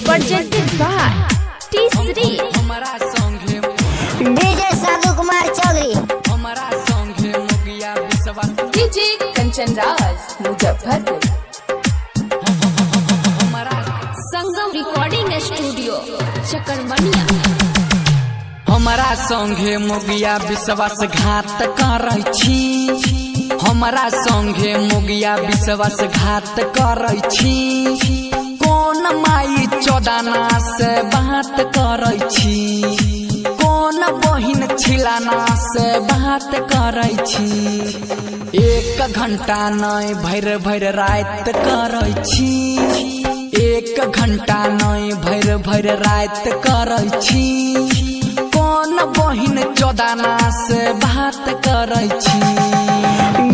presented by T3 हमारा song है DJ साधु कुमार चौधरी। हमारा सॉन्ग है मोगिया विश्वास DJ कंचन राज मुजफ्फरपुर। संगम रिकॉर्डिंग स्टूडियो चकरमनिया। हमारा सॉन्ग है मोगिया विश्वास घात करै छी। हमारा सॉन्ग है मोगिया विश्वास घात करै छी। कौन माई चौदाना से बात करै छी। कौन बहिन छिलाना से बात करै छी। 1 घंटा नहीं भर भर रात करै छी। 1 घंटा नहीं भर भर रात करै छी। कौन बहिन चौदाना से बात करै छी।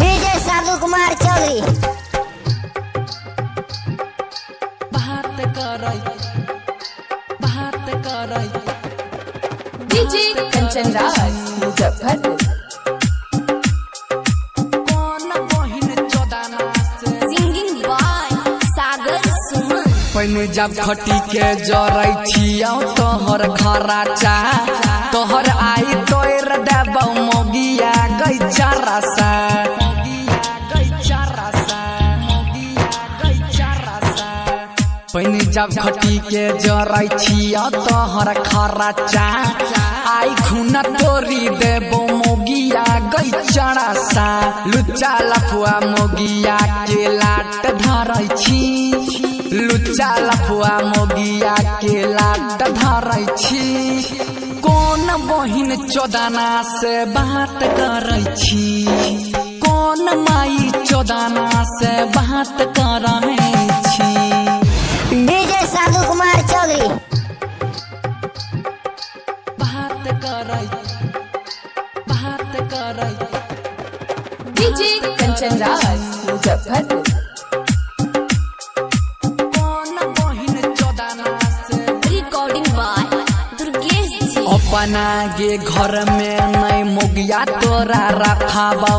डीजे साधु कुमार चौधरी। बात करै DJ कंचन राज मुजफ्फरपुर। कौन बहिन चौदाना से सिंगिंग बाय सागर सुमन। पहिने जब खटी के जरै छियौ तोहर खराचा। तोहर आई तोर देबौ मोगिया गैचा रसा। पहिने जब खटी के जरै छियौ तोहर खराचा। आई खून तोरी देबौ मोगिया गैचा रसा। लुच्चा लफुआ मोगिया के लाट धरै छी। लुच्चा लफुआ मोगिया के लाट धरै छी। कौन बहिन चौदाना से बात करै छी। कौन माई चौदाना से बात करै छी। डीजे साधु कुमार चौधरी। बात करै DJ कंचन राज मुजफ्फरपुर। कौन बहिन चौदाना से रिकॉर्डिंग बाय दुर्गेश जी। अपना गे घर में नहीं मोगिया तोरा रखाबौ।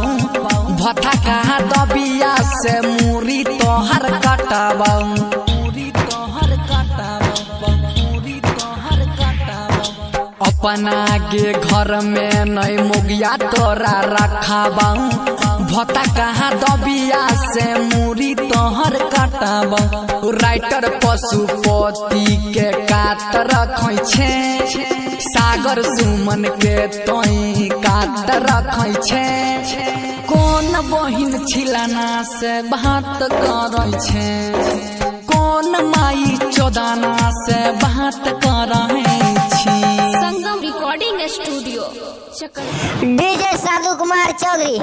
भथा कहा दबिया से मूरी तोहर कटाबौ। अपना गे घर में नहीं मोगिया तोरा रखाबौ। भता कहा दबिया से मूरी तोहर कटाबौ। राइटर पशुपति के काट रखै छे। सागर सुमन के तोई काट रखै छे। कौन बहिन छिलाना से बात करै छे। कौन माई चौदाना से बात करै छी। संगम रिकॉर्डिंग स्टूडियो चकर। डीजे साधु कुमार चौधरी।